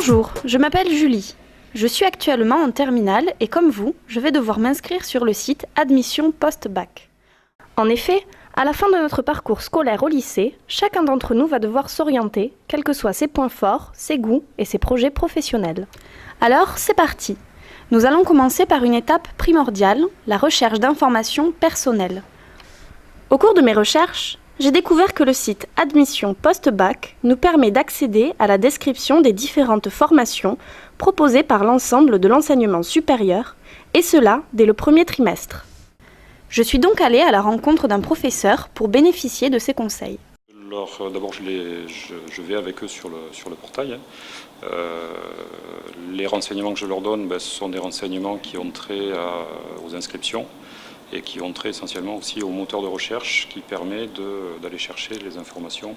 Bonjour, je m'appelle Julie. Je suis actuellement en terminale et comme vous, je vais devoir m'inscrire sur le site Admission Post-Bac. En effet, à la fin de notre parcours scolaire au lycée, chacun d'entre nous va devoir s'orienter, quels que soient ses points forts, ses goûts et ses projets professionnels. Alors, c'est parti. Nous allons commencer par une étape primordiale, la recherche d'informations personnelles. Au cours de mes recherches, j'ai découvert que le site Admission Post-Bac nous permet d'accéder à la description des différentes formations proposées par l'ensemble de l'enseignement supérieur, et cela dès le premier trimestre. Je suis donc allée à la rencontre d'un professeur pour bénéficier de ses conseils. D'abord, je vais avec eux sur le portail. Les renseignements que je leur donne, ce sont des renseignements qui ont trait aux inscriptions et qui ont trait essentiellement aussi au moteur de recherche qui permet d'aller chercher les informations,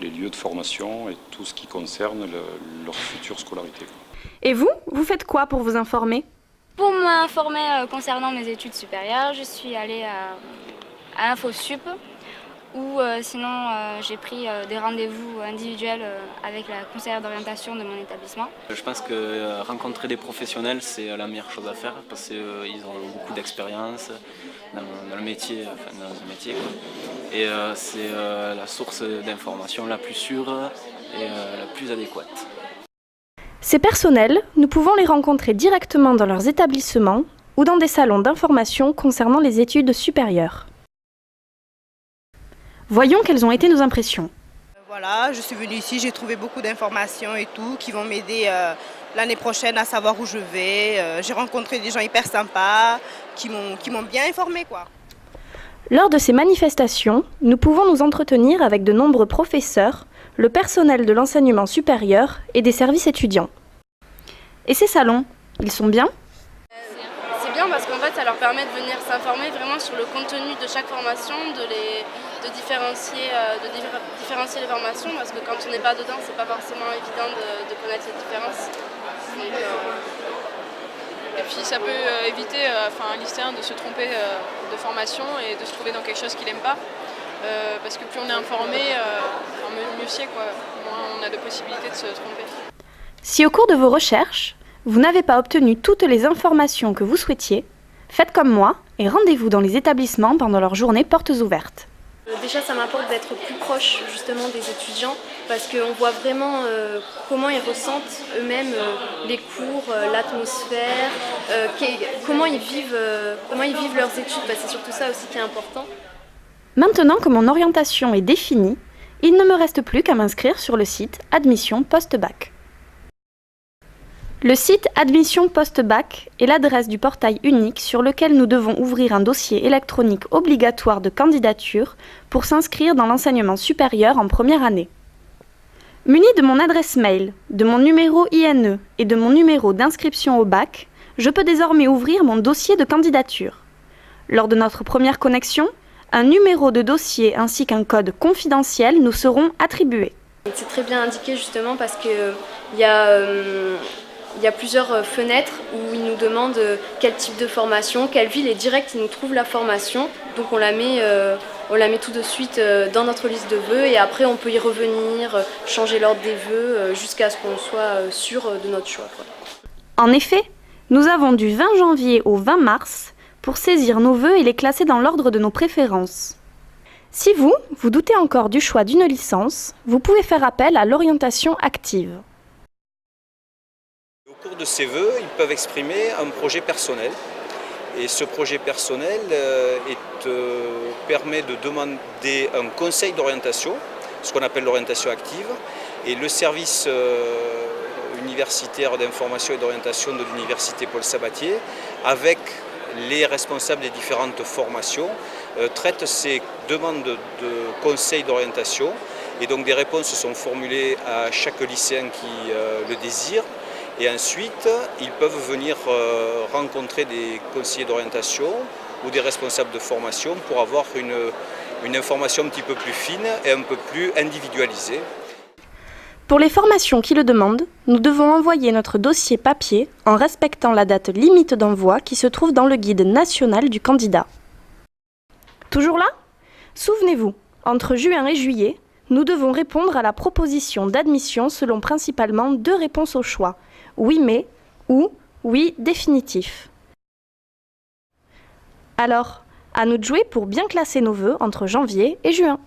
les lieux de formation et tout ce qui concerne leur future scolarité. Et vous faites quoi pour vous informer ? Pour m'informer concernant mes études supérieures, je suis allée à InfoSup ou sinon j'ai pris des rendez-vous individuels avec la conseillère d'orientation de mon établissement. Je pense que rencontrer des professionnels, c'est la meilleure chose à faire parce qu'ils ont beaucoup d'expérience dans le métier, dans ce métier. Et c'est la source d'information la plus sûre et la plus adéquate. Ces personnels, nous pouvons les rencontrer directement dans leurs établissements ou dans des salons d'information concernant les études supérieures. Voyons quelles ont été nos impressions. Voilà, je suis venue ici, j'ai trouvé beaucoup d'informations et tout qui vont m'aider l'année prochaine à savoir où je vais. J'ai rencontré des gens hyper sympas qui m'ont bien informée, quoi. Lors de ces manifestations, nous pouvons nous entretenir avec de nombreux professeurs, le personnel de l'enseignement supérieur et des services étudiants. Et ces salons, ils sont bien ? C'est bien parce qu'en fait ça leur permet de venir s'informer vraiment sur le contenu de chaque formation, de différencier les formations parce que quand on n'est pas dedans c'est pas forcément évident de connaître les différences. Donc, et puis ça peut éviter un lycéen de se tromper de formation et de se trouver dans quelque chose qu'il n'aime pas. Parce que plus on est informé, mieux c'est, quoi. Moins on a de possibilités de se tromper. Si au cours de vos recherches, vous n'avez pas obtenu toutes les informations que vous souhaitiez, faites comme moi et rendez-vous dans les établissements pendant leur journée portes ouvertes. Déjà, ça m'apporte d'être plus proche justement des étudiants parce qu'on voit vraiment comment ils ressentent eux-mêmes les cours, l'atmosphère, comment ils vivent leurs études. C'est surtout ça aussi qui est important. Maintenant que mon orientation est définie, il ne me reste plus qu'à m'inscrire sur le site Admission Post-Bac. Le site Admission Post-Bac est l'adresse du portail unique sur lequel nous devons ouvrir un dossier électronique obligatoire de candidature pour s'inscrire dans l'enseignement supérieur en première année. Muni de mon adresse mail, de mon numéro INE et de mon numéro d'inscription au bac, je peux désormais ouvrir mon dossier de candidature. Lors de notre première connexion, un numéro de dossier ainsi qu'un code confidentiel nous seront attribués. C'est très bien indiqué justement parce qu'il y a plusieurs fenêtres où ils nous demandent quel type de formation, quelle ville et direct ils nous trouvent la formation. Donc on la met tout de suite dans notre liste de vœux et après on peut y revenir, changer l'ordre des vœux jusqu'à ce qu'on soit sûr de notre choix, quoi. En effet, nous avons du 20 janvier au 20 mars pour saisir nos vœux et les classer dans l'ordre de nos préférences. Si vous doutez encore du choix d'une licence, vous pouvez faire appel à l'orientation active. Au cours de ces vœux, ils peuvent exprimer un projet personnel. Et ce projet personnel permet de demander un conseil d'orientation, ce qu'on appelle l'orientation active. Et le service universitaire d'information et d'orientation de l'université Paul Sabatier, avec les responsables des différentes formations, traitent ces demandes de conseil d'orientation. Et donc des réponses sont formulées à chaque lycéen qui le désire. Et ensuite, ils peuvent venir rencontrer des conseillers d'orientation ou des responsables de formation pour avoir une information un petit peu plus fine et un peu plus individualisée. Pour les formations qui le demandent, nous devons envoyer notre dossier papier en respectant la date limite d'envoi qui se trouve dans le guide national du candidat. Toujours là ? Souvenez-vous, entre juin et juillet, nous devons répondre à la proposition d'admission selon principalement 2 réponses au choix, oui mais ou oui définitif. Alors, à nous de jouer pour bien classer nos vœux entre janvier et juin.